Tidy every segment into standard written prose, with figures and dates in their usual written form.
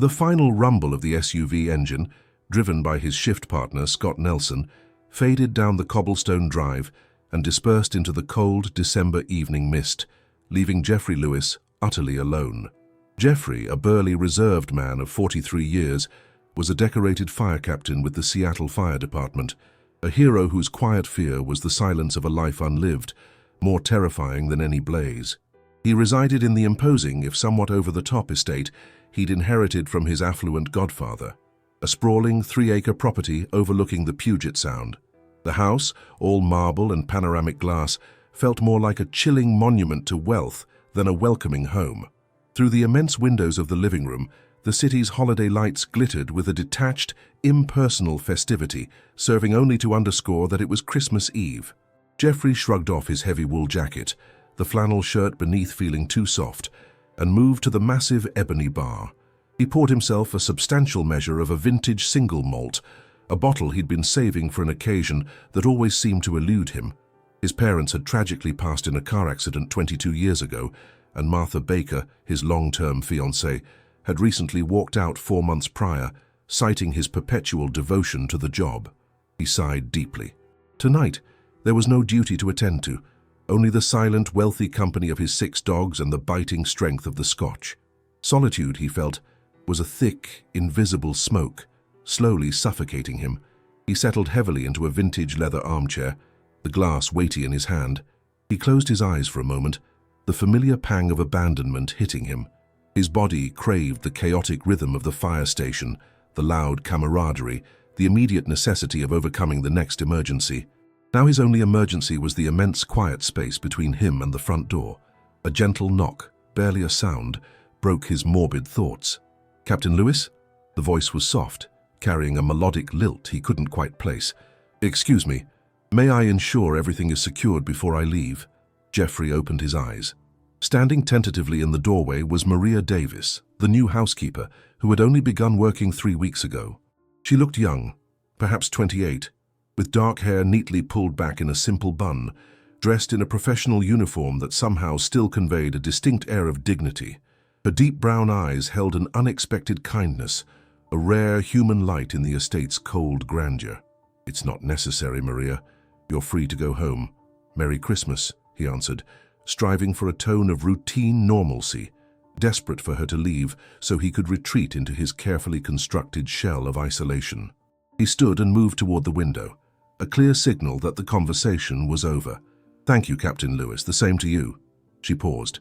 The final rumble of the SUV engine, driven by his shift partner Scott Nelson, faded down the cobblestone drive and dispersed into the cold December evening mist, leaving Jeffrey Lewis utterly alone. Jeffrey, a burly, reserved man of 43 years, was a decorated fire captain with the Seattle Fire Department, a hero whose quiet fear was the silence of a life unlived, more terrifying than any blaze. He resided in the imposing, if somewhat over-the-top estate he'd inherited from his affluent godfather, a sprawling 3-acre property overlooking the Puget Sound. The house, all marble and panoramic glass, felt more like a chilling monument to wealth than a welcoming home. Through the immense windows of the living room, the city's holiday lights glittered with a detached, impersonal festivity, serving only to underscore that it was Christmas Eve. Jeffrey shrugged off his heavy wool jacket, the flannel shirt beneath feeling too soft, and moved to the massive ebony bar. He poured himself a substantial measure of a vintage single malt, a bottle he'd been saving for an occasion that always seemed to elude him. His parents had tragically passed in a car accident 22 years ago, and Martha Baker, his long-term fiancée, had recently walked out 4 months prior, citing his perpetual devotion to the job. He sighed deeply. Tonight, there was no duty to attend to, only the silent, wealthy company of his 6 dogs and the biting strength of the Scotch. Solitude, he felt, was a thick, invisible smoke, slowly suffocating him. He settled heavily into a vintage leather armchair, the glass weighty in his hand. He closed his eyes for a moment, the familiar pang of abandonment hitting him. His body craved the chaotic rhythm of the fire station, the loud camaraderie, the immediate necessity of overcoming the next emergency. Now his only emergency was the immense quiet space between him and the front door. A gentle knock, barely a sound, broke his morbid thoughts. "Captain Lewis?" The voice was soft, carrying a melodic lilt he couldn't quite place. "Excuse me, may I ensure everything is secured before I leave?" Jeffrey opened his eyes. Standing tentatively in the doorway was Maria Davis, the new housekeeper, who had only begun working 3 weeks ago. She looked young, perhaps 28, with dark hair neatly pulled back in a simple bun, dressed in a professional uniform that somehow still conveyed a distinct air of dignity. Her deep brown eyes held an unexpected kindness, a rare human light in the estate's cold grandeur. "It's not necessary, Maria. You're free to go home. Merry Christmas," he answered, striving for a tone of routine normalcy, desperate for her to leave so he could retreat into his carefully constructed shell of isolation. He stood and moved toward the window, a clear signal that the conversation was over. "Thank you, Captain Lewis, the same to you." She paused.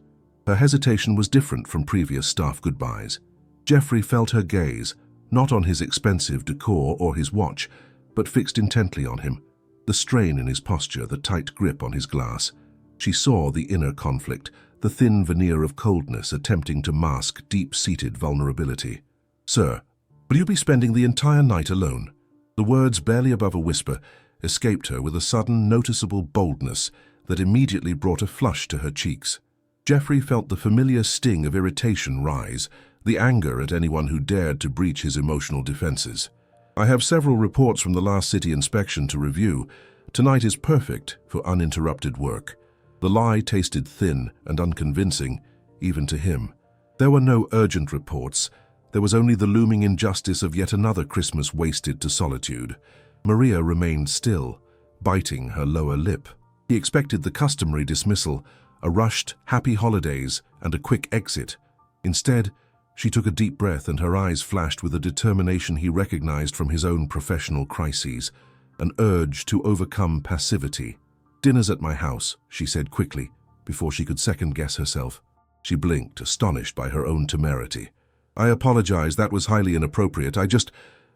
Her hesitation was different from previous staff goodbyes. Jeffrey felt her gaze, not on his expensive decor or his watch, but fixed intently on him, the strain in his posture, the tight grip on his glass. She saw the inner conflict, the thin veneer of coldness attempting to mask deep-seated vulnerability. "Sir, will you be spending the entire night alone?" The words, barely above a whisper, escaped her with a sudden, noticeable boldness that immediately brought a flush to her cheeks. Jeffrey felt the familiar sting of irritation rise, the anger at anyone who dared to breach his emotional defenses. "I have several reports from the last city inspection to review. Tonight is perfect for uninterrupted work." The lie tasted thin and unconvincing, even to him. There were no urgent reports. There was only the looming injustice of yet another Christmas wasted to solitude. Maria remained still, biting her lower lip. He expected the customary dismissal, a rushed, happy holidays, and a quick exit. Instead, she took a deep breath and her eyes flashed with a determination he recognized from his own professional crises, an urge to overcome passivity. "Dinner's at my house," she said quickly, before she could second-guess herself. She blinked, astonished by her own temerity. "I apologize, that was highly inappropriate.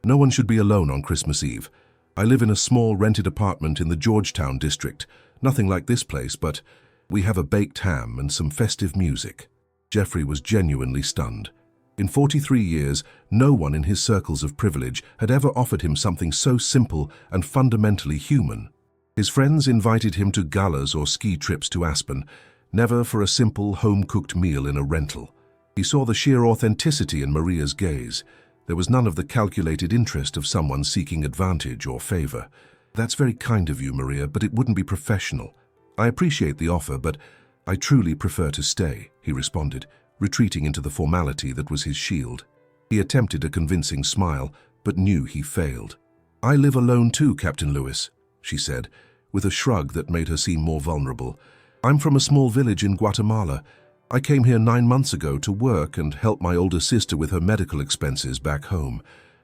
No one should be alone on Christmas Eve. I live in a small rented apartment in the Georgetown district. Nothing like this place, but we have a baked ham and some festive music." Jeffrey was genuinely stunned. In 43 years, no one in his circles of privilege had ever offered him something so simple and fundamentally human. His friends invited him to galas or ski trips to Aspen, never for a simple home-cooked meal in a rental. He saw the sheer authenticity in Maria's gaze. There was none of the calculated interest of someone seeking advantage or favor. "That's very kind of you, Maria, but it wouldn't be professional. I appreciate the offer, but I truly prefer to stay," he responded, retreating into the formality that was his shield. He attempted a convincing smile, but knew he failed. "I live alone too, Captain Lewis," she said, with a shrug that made her seem more vulnerable. "I'm from a small village in Guatemala. I came here 9 months ago to work and help my older sister with her medical expenses back home.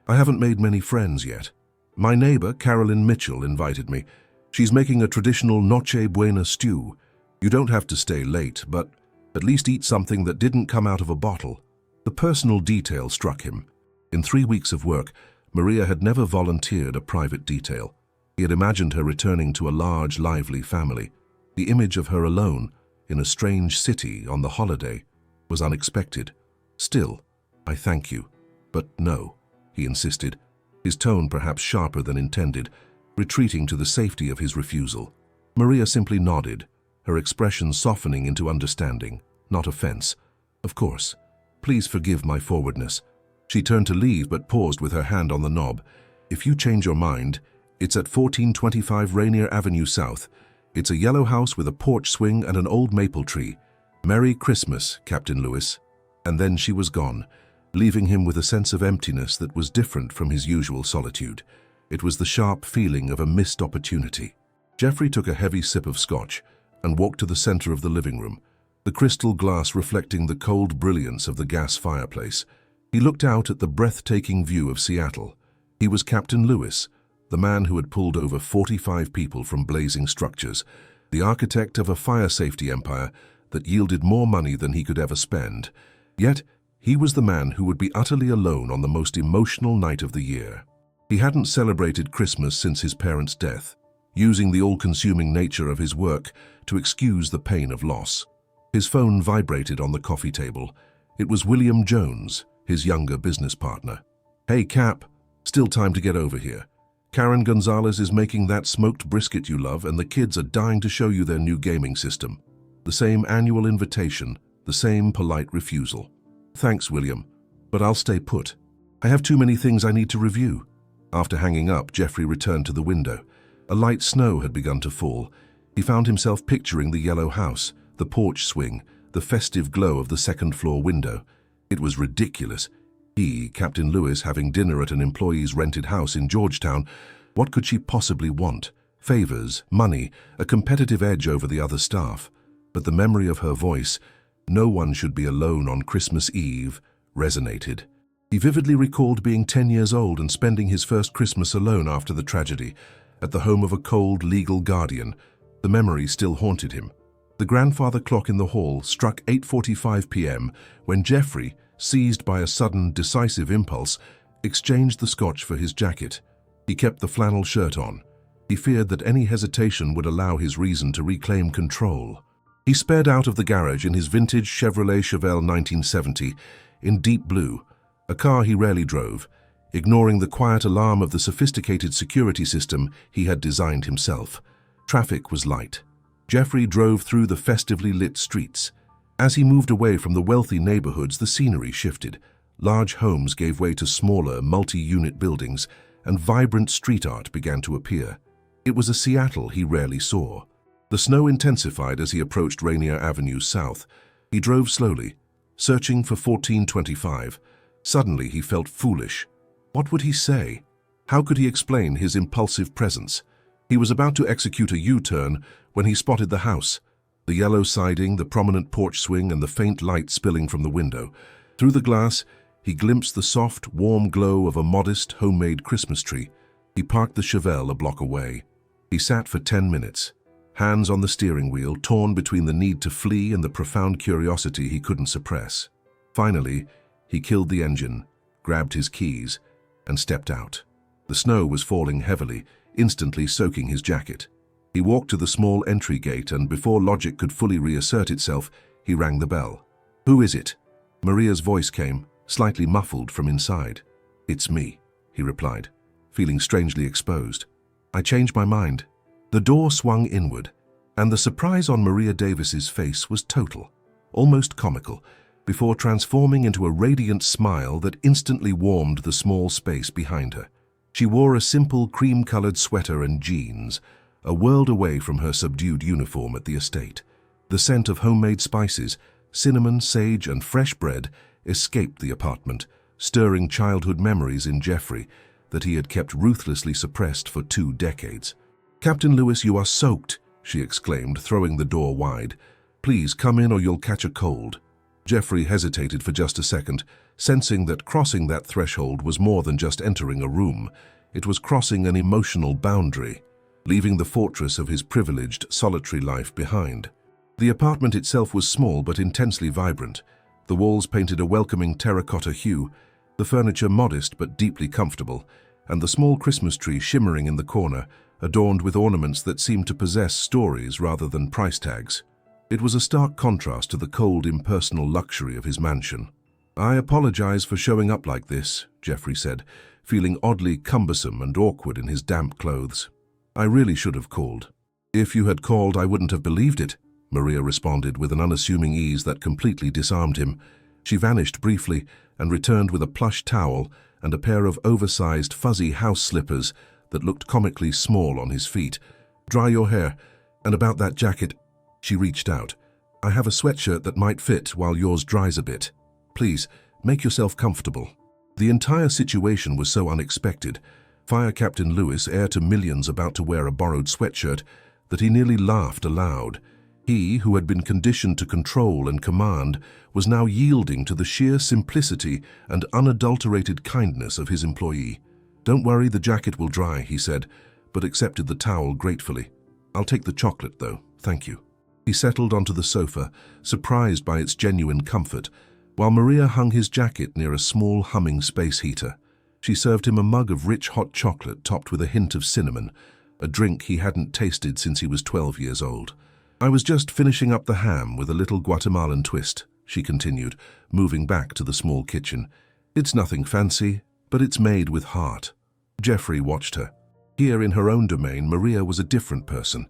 I haven't made many friends yet. My neighbor, Carolyn Mitchell, invited me. She's making a traditional Noche Buena stew. You don't have to stay late, but at least eat something that didn't come out of a bottle." The personal detail struck him. In 3 weeks of work, Maria had never volunteered a private detail. He had imagined her returning to a large, lively family. The image of her alone, in a strange city on the holiday, was unexpected. "Still, I thank you. But no," he insisted, his tone perhaps sharper than intended, retreating to the safety of his refusal. Maria simply nodded, her expression softening into understanding, not offense. "Of course. Please forgive my forwardness." She turned to leave but paused with her hand on the knob. "If you change your mind, it's at 1425 Rainier Avenue South. It's a yellow house with a porch swing and an old maple tree. Merry Christmas, Captain Lewis." And then she was gone, leaving him with a sense of emptiness that was different from his usual solitude. It was the sharp feeling of a missed opportunity. Geoffrey took a heavy sip of scotch and walked to the center of the living room, the crystal glass reflecting the cold brilliance of the gas fireplace. He looked out at the breathtaking view of Seattle. He was Captain Lewis, the man who had pulled over 45 people from blazing structures, the architect of a fire safety empire that yielded more money than he could ever spend. Yet, he was the man who would be utterly alone on the most emotional night of the year. He hadn't celebrated Christmas since his parents' death, using the all-consuming nature of his work to excuse the pain of loss. His phone vibrated on the coffee table. It was William Jones, his younger business partner. "Hey, Cap, still time to get over here. Karen Gonzalez is making that smoked brisket you love, and the kids are dying to show you their new gaming system." The same annual invitation, the same polite refusal. "Thanks, William, but I'll stay put. I have too many things I need to review." After hanging up, Geoffrey returned to the window. A light snow had begun to fall. He found himself picturing the yellow house, the porch swing, the festive glow of the second-floor window. It was ridiculous. He, Captain Lewis, having dinner at an employee's rented house in Georgetown. What could she possibly want? Favors, money, a competitive edge over the other staff. But the memory of her voice, "No one should be alone on Christmas Eve," resonated. He vividly recalled being 10 years old and spending his first Christmas alone after the tragedy, at the home of a cold legal guardian. The memory still haunted him. The grandfather clock in the hall struck 8:45 p.m. when Geoffrey, seized by a sudden, decisive impulse, exchanged the scotch for his jacket. He kept the flannel shirt on. He feared that any hesitation would allow his reason to reclaim control. He sped out of the garage in his vintage Chevrolet Chevelle 1970 in deep blue, a car he rarely drove, ignoring the quiet alarm of the sophisticated security system he had designed himself. Traffic was light. Geoffrey drove through the festively lit streets. As he moved away from the wealthy neighborhoods, the scenery shifted. Large homes gave way to smaller, multi-unit buildings, and vibrant street art began to appear. It was a Seattle he rarely saw. The snow intensified as he approached Rainier Avenue South. He drove slowly, searching for 1425. Suddenly he felt foolish. What would he say? How could he explain his impulsive presence? He was about to execute a U-turn when he spotted the house. The yellow siding, the prominent porch swing, and the faint light spilling from the window. Through the glass, he glimpsed the soft, warm glow of a modest, homemade Christmas tree. He parked the Chevelle a block away. He sat for 10 minutes, hands on the steering wheel, torn between the need to flee and the profound curiosity he couldn't suppress. Finally, he killed the engine, grabbed his keys, and stepped out. The snow was falling heavily, instantly soaking his jacket. He walked to the small entry gate, and before logic could fully reassert itself, he rang the bell. "Who is it?" Maria's voice came, slightly muffled from inside. "It's me," he replied, feeling strangely exposed. "I changed my mind." The door swung inward, and the surprise on Maria Davis's face was total, almost comical, before transforming into a radiant smile that instantly warmed the small space behind her. She wore a simple cream-colored sweater and jeans, a world away from her subdued uniform at the estate. The scent of homemade spices, cinnamon, sage, and fresh bread escaped the apartment, stirring childhood memories in Jeffrey that he had kept ruthlessly suppressed for 2 decades. "Captain Lewis, you are soaked," she exclaimed, throwing the door wide. "Please come in or you'll catch a cold." Jeffrey hesitated for just a second, sensing that crossing that threshold was more than just entering a room. It was crossing an emotional boundary, leaving the fortress of his privileged, solitary life behind. The apartment itself was small but intensely vibrant. The walls painted a welcoming terracotta hue, the furniture modest but deeply comfortable, and the small Christmas tree shimmering in the corner, adorned with ornaments that seemed to possess stories rather than price tags. It was a stark contrast to the cold, impersonal luxury of his mansion. "I apologize for showing up like this," Jeffrey said, feeling oddly cumbersome and awkward in his damp clothes. "I really should have called." "If you had called, I wouldn't have believed it," Maria responded with an unassuming ease that completely disarmed him. She vanished briefly and returned with a plush towel and a pair of oversized, fuzzy house slippers that looked comically small on his feet. "Dry your hair, and about that jacket." She reached out. "I have a sweatshirt that might fit while yours dries a bit. Please, make yourself comfortable." The entire situation was so unexpected, Fire Captain Lewis, heir to millions, about to wear a borrowed sweatshirt, that he nearly laughed aloud. He, who had been conditioned to control and command, was now yielding to the sheer simplicity and unadulterated kindness of his employee. "Don't worry, the jacket will dry," he said, but accepted the towel gratefully. "I'll take the chocolate, though, thank you." He settled onto the sofa, surprised by its genuine comfort, while Maria hung his jacket near a small humming space heater. She served him a mug of rich hot chocolate topped with a hint of cinnamon, a drink he hadn't tasted since he was 12 years old. "I was just finishing up the ham with a little Guatemalan twist," she continued, moving back to the small kitchen. "It's nothing fancy, but it's made with heart." Jeffrey watched her. Here in her own domain, Maria was a different person,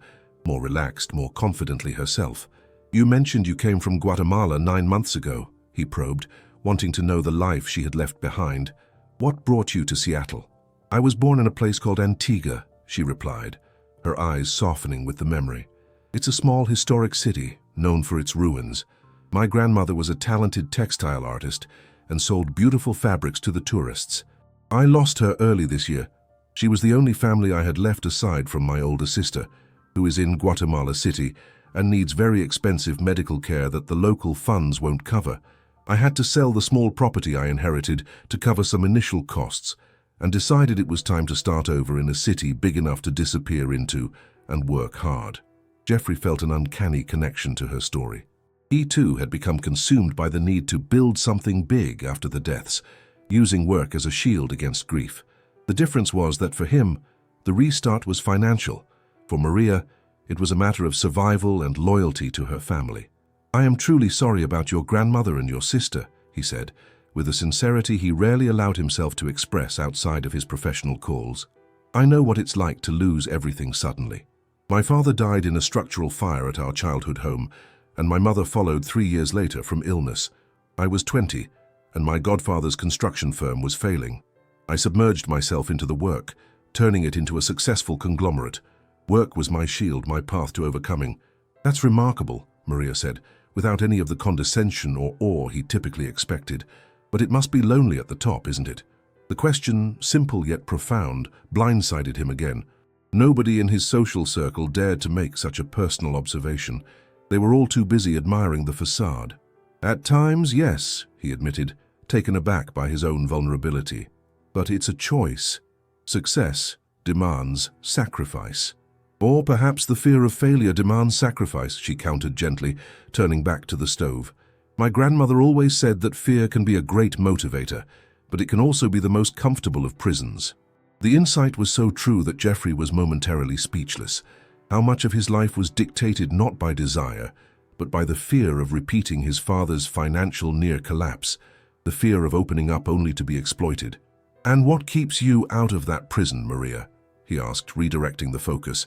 more relaxed, more confidently herself. "You mentioned you came from Guatemala 9 months ago," he probed, wanting to know the life she had left behind. "What brought you to Seattle?" "I was born in a place called Antigua," she replied, her eyes softening with the memory. "It's a small historic city, known for its ruins. My grandmother was a talented textile artist and sold beautiful fabrics to the tourists. I lost her early this year. She was the only family I had left aside from my older sister, who is in Guatemala City and needs very expensive medical care that the local funds won't cover. I had to sell the small property I inherited to cover some initial costs and decided it was time to start over in a city big enough to disappear into and work hard." Jeffrey felt an uncanny connection to her story. He too had become consumed by the need to build something big after the deaths, using work as a shield against grief. The difference was that for him, the restart was financial. For Maria, it was a matter of survival and loyalty to her family. "I am truly sorry about your grandmother and your sister," he said, with a sincerity he rarely allowed himself to express outside of his professional calls. "I know what it's like to lose everything suddenly. My father died in a structural fire at our childhood home, and my mother followed 3 years later from illness. I was 20, and my godfather's construction firm was failing. I submerged myself into the work, turning it into a successful conglomerate. Work was my shield, my path to overcoming." "That's remarkable," Maria said, without any of the condescension or awe he typically expected. "But it must be lonely at the top, isn't it?" The question, simple yet profound, blindsided him again. Nobody in his social circle dared to make such a personal observation. They were all too busy admiring the facade. "At times, yes," he admitted, taken aback by his own vulnerability. "But it's a choice. Success demands sacrifice." "Or perhaps the fear of failure demands sacrifice," she countered gently, turning back to the stove. "My grandmother always said that fear can be a great motivator, but it can also be the most comfortable of prisons." The insight was so true that Jeffrey was momentarily speechless. How much of his life was dictated not by desire, but by the fear of repeating his father's financial near collapse, the fear of opening up only to be exploited. "And what keeps you out of that prison, Maria?" he asked, redirecting the focus.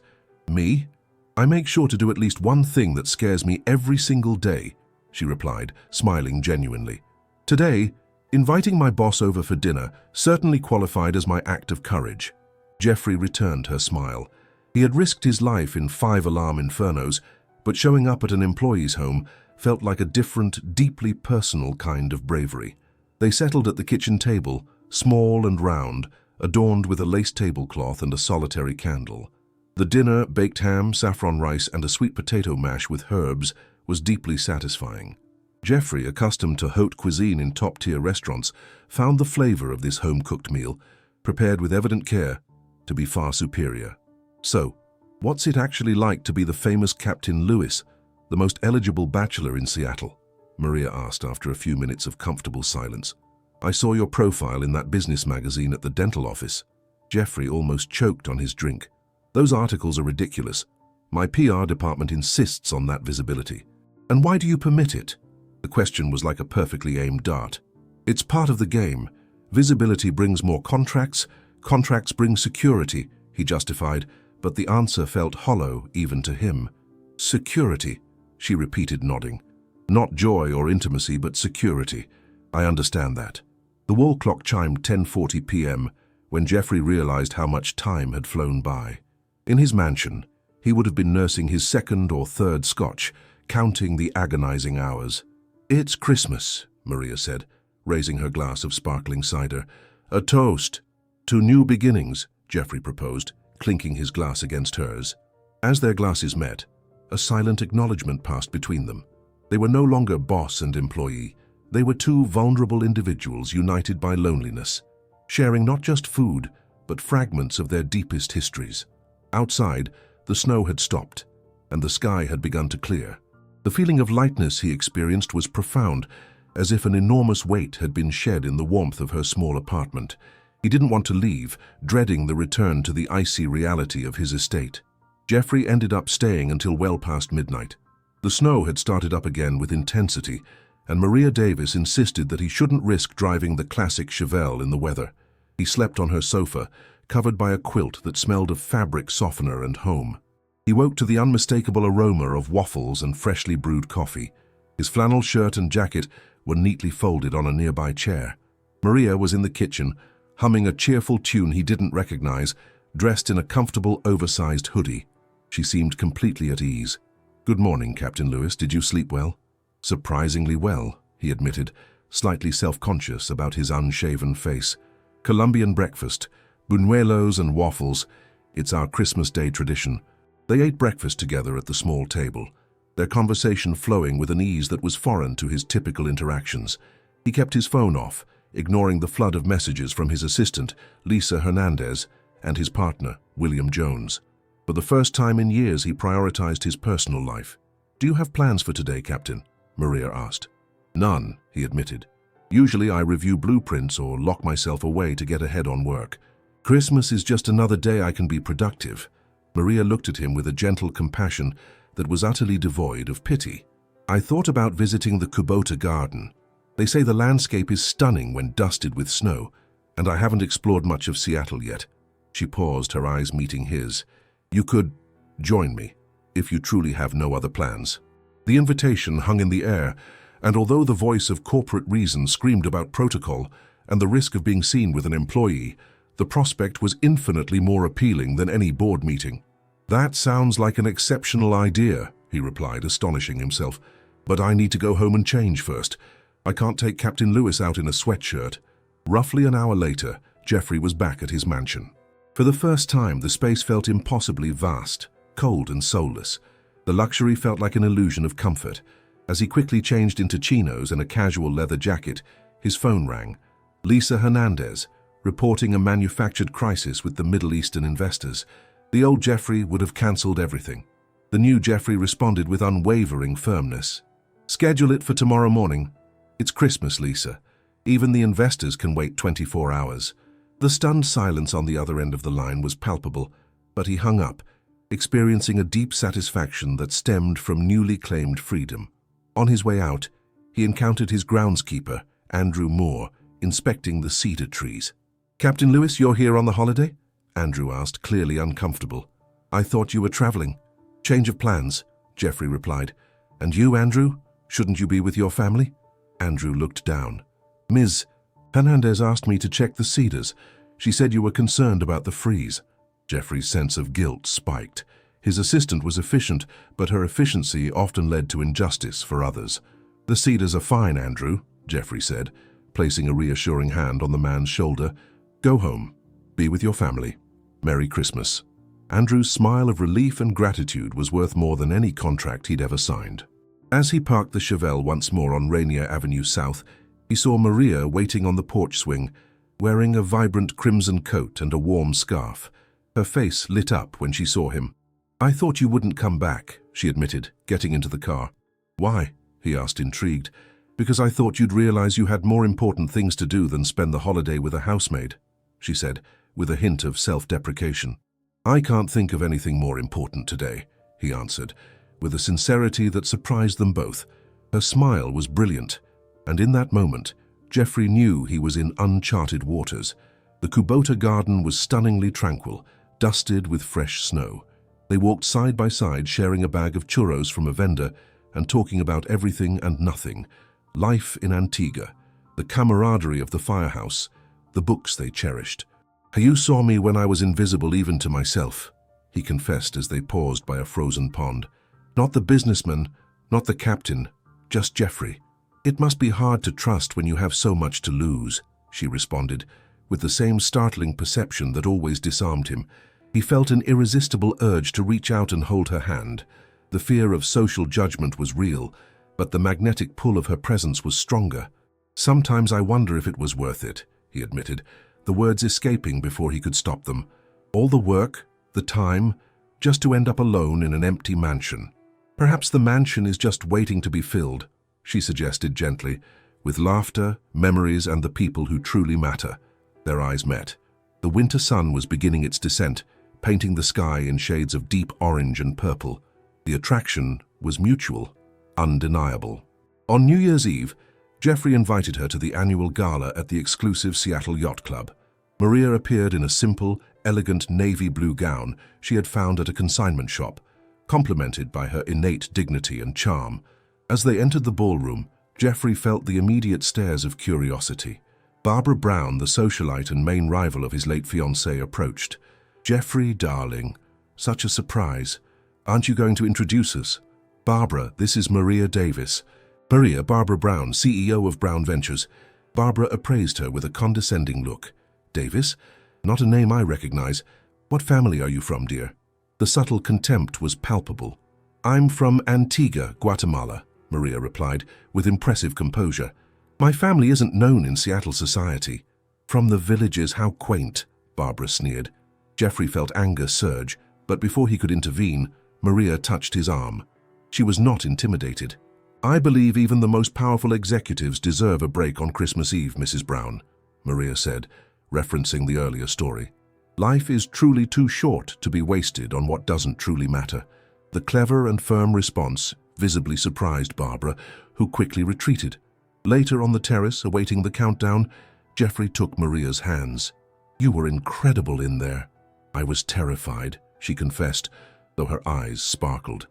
"Me? I make sure to do at least one thing that scares me every single day," she replied, smiling genuinely. "Today, inviting my boss over for dinner certainly qualified as my act of courage." Jeffrey returned her smile. He had risked his life in 5-alarm infernos, but showing up at an employee's home felt like a different, deeply personal kind of bravery. They settled at the kitchen table, small and round, adorned with a lace tablecloth and a solitary candle. The dinner, baked ham, saffron rice, and a sweet potato mash with herbs, was deeply satisfying. Geoffrey, accustomed to haute cuisine in top-tier restaurants, found the flavor of this home-cooked meal, prepared with evident care, to be far superior. So, what's it actually like to be the famous Captain Lewis, the most eligible bachelor in Seattle? Maria asked after a few minutes of comfortable silence. I saw your profile in that business magazine at the dental office. Geoffrey almost choked on his drink. Those articles are ridiculous. My PR department insists on that visibility. And why do you permit it? The question was like a perfectly aimed dart. It's part of the game. Visibility brings more contracts, contracts bring security, he justified, but the answer felt hollow even to him. Security, she repeated, nodding. Not joy or intimacy, but security. I understand that. The wall clock chimed 10:40 p.m. when Geoffrey realized how much time had flown by. In his mansion, he would have been nursing his second or third scotch, counting the agonizing hours. It's Christmas, Maria said, raising her glass of sparkling cider. A toast to new beginnings, Geoffrey proposed, clinking his glass against hers. As their glasses met, a silent acknowledgement passed between them. They were no longer boss and employee. They were two vulnerable individuals united by loneliness, sharing not just food, but fragments of their deepest histories. Outside, the snow had stopped, and the sky had begun to clear. The feeling of lightness he experienced was profound, as if an enormous weight had been shed in the warmth of her small apartment. He didn't want to leave, dreading the return to the icy reality of his estate. Geoffrey ended up staying until well past midnight. The snow had started up again with intensity, and Maria Davis insisted that he shouldn't risk driving the classic Chevelle in the weather. He slept on her sofa, covered by a quilt that smelled of fabric softener and home. He woke to the unmistakable aroma of waffles and freshly brewed coffee. His flannel shirt and jacket were neatly folded on a nearby chair. Maria was in the kitchen, humming a cheerful tune he didn't recognize, dressed in a comfortable, oversized hoodie. She seemed completely at ease. Good morning, Captain Lewis. Did you sleep well? Surprisingly well, he admitted, slightly self-conscious about his unshaven face. Colombian breakfast, buñuelos and waffles. It's our Christmas Day tradition. They ate breakfast together at the small table, their conversation flowing with an ease that was foreign to his typical interactions. He kept his phone off, ignoring the flood of messages from his assistant, Lisa Hernandez, and his partner, William Jones. For the first time in years, he prioritized his personal life. Do you have plans for today, Captain? Maria asked. None, he admitted. Usually I review blueprints or lock myself away to get ahead on work. Christmas is just another day I can be productive. Maria looked at him with a gentle compassion that was utterly devoid of pity. I thought about visiting the Kubota garden. They say the landscape is stunning when dusted with snow, and I haven't explored much of Seattle yet. She paused, her eyes meeting his. You could join me, if you truly have no other plans. The invitation hung in the air, and although the voice of corporate reason screamed about protocol and the risk of being seen with an employee, the prospect was infinitely more appealing than any board meeting. That sounds like an exceptional idea, he replied, astonishing himself. But I need to go home and change first. I can't take Captain Lewis out in a sweatshirt. Roughly an hour later, Geoffrey was back at his mansion. For the first time, the space felt impossibly vast, cold and soulless. The luxury felt like an illusion of comfort. As he quickly changed into chinos and a casual leather jacket, his phone rang. Lisa Hernandez, reporting a manufactured crisis with the Middle Eastern investors. The old Geoffrey would have cancelled everything. The new Geoffrey responded with unwavering firmness. Schedule it for tomorrow morning. It's Christmas, Lisa. Even the investors can wait 24 hours. The stunned silence on the other end of the line was palpable, but he hung up, experiencing a deep satisfaction that stemmed from newly claimed freedom. On his way out, he encountered his groundskeeper, Andrew Moore, inspecting the cedar trees. Captain Lewis, you're here on the holiday? Andrew asked, clearly uncomfortable. I thought you were traveling. Change of plans, Geoffrey replied. And you, Andrew? Shouldn't you be with your family? Andrew looked down. Ms. Hernandez asked me to check the cedars. She said you were concerned about the freeze. Geoffrey's sense of guilt spiked. His assistant was efficient, but her efficiency often led to injustice for others. The cedars are fine, Andrew, Geoffrey said. placing a reassuring hand on the man's shoulder. "Go home. Be with your family. Merry Christmas." Andrew's smile of relief and gratitude was worth more than any contract he'd ever signed. As he parked the Chevelle once more on Rainier Avenue South, he saw Maria waiting on the porch swing, wearing a vibrant crimson coat and a warm scarf. Her face lit up when she saw him. "I thought you wouldn't come back," she admitted, getting into the car. "Why?" he asked, intrigued. "Because I thought you'd realize you had more important things to do than spend the holiday with a housemaid," she said, with a hint of self-deprecation. "I can't think of anything more important today," he answered, with a sincerity that surprised them both. Her smile was brilliant, and in that moment, Jeffrey knew he was in uncharted waters. The Kubota garden was stunningly tranquil, dusted with fresh snow. They walked side by side, sharing a bag of churros from a vendor and talking about everything and nothing. Life in Antigua, the camaraderie of the firehouse, the books they cherished. "You saw me when I was invisible even to myself," he confessed as they paused by a frozen pond. "Not the businessman, not the captain, just Jeffrey." "It must be hard to trust when you have so much to lose," she responded, with the same startling perception that always disarmed him. He felt an irresistible urge to reach out and hold her hand. The fear of social judgment was real, but the magnetic pull of her presence was stronger. "Sometimes I wonder if it was worth it," he admitted, the words escaping before he could stop them. "All the work, the time, just to end up alone in an empty mansion." "Perhaps the mansion is just waiting to be filled," she suggested gently, "with laughter, memories, and the people who truly matter." Their eyes met. The winter sun was beginning its descent, painting the sky in shades of deep orange and purple. The attraction was mutual, undeniable. On New Year's Eve, Jeffrey invited her to the annual gala at the exclusive Seattle Yacht Club. Maria appeared in a simple, elegant navy blue gown she had found at a consignment shop, complemented by her innate dignity and charm. As they entered the ballroom, Jeffrey felt the immediate stares of curiosity. Barbara Brown, the socialite and main rival of his late fiancée, approached. "Jeffrey, darling, such a surprise. Aren't you going to introduce us?" "Barbara, this is Maria Davis." "Maria, Barbara Brown, CEO of Brown Ventures." Barbara appraised her with a condescending look. "Davis? Not a name I recognize. What family are you from, dear?" The subtle contempt was palpable. "I'm from Antigua, Guatemala," Maria replied, with impressive composure. "My family isn't known in Seattle society." "From the villages, how quaint," Barbara sneered. Jeffrey felt anger surge, but before he could intervene, Maria touched his arm. She was not intimidated. "I believe even the most powerful executives deserve a break on Christmas Eve, Mrs. Brown," Maria said, referencing the earlier story. "Life is truly too short to be wasted on what doesn't truly matter." The clever and firm response visibly surprised Barbara, who quickly retreated. Later on the terrace, awaiting the countdown, Jeffrey took Maria's hands. "You were incredible in there." "I was terrified," she confessed, though her eyes sparkled.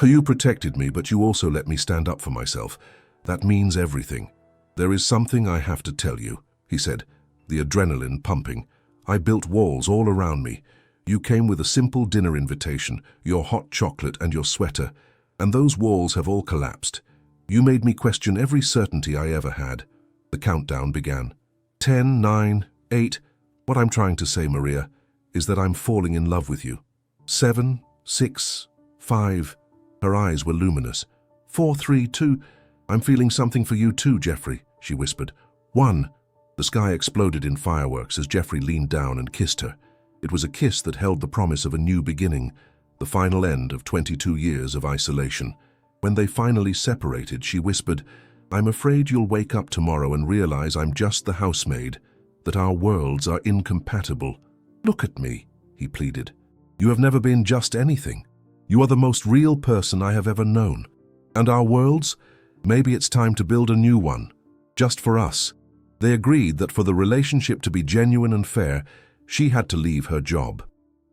"You protected me, but you also let me stand up for myself. That means everything." "There is something I have to tell you," he said, the adrenaline pumping. "I built walls all around me. You came with a simple dinner invitation, your hot chocolate and your sweater, and those walls have all collapsed. You made me question every certainty I ever had." The countdown began. 10, 9, 8. "What I'm trying to say, Maria, is that I'm falling in love with you." 7, 6, 5. Her eyes were luminous. 4, 3, 2. "I'm feeling something for you too, Jeffrey," she whispered. 1. The sky exploded in fireworks as Jeffrey leaned down and kissed her. It was a kiss that held the promise of a new beginning, the final end of 22 years of isolation. When they finally separated, she whispered, "I'm afraid you'll wake up tomorrow and realize I'm just the housemaid, that our worlds are incompatible." "Look at me," he pleaded. "You have never been just anything. You are the most real person I have ever known. And our worlds? Maybe it's time to build a new one, just for us." They agreed that for the relationship to be genuine and fair, she had to leave her job.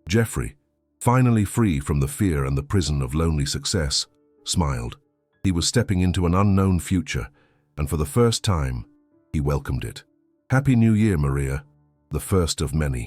Jeffrey, finally free from the fear and the prison of lonely success, smiled. He was stepping into an unknown future, and for the first time, he welcomed it. "Happy New Year, Maria, the first of many."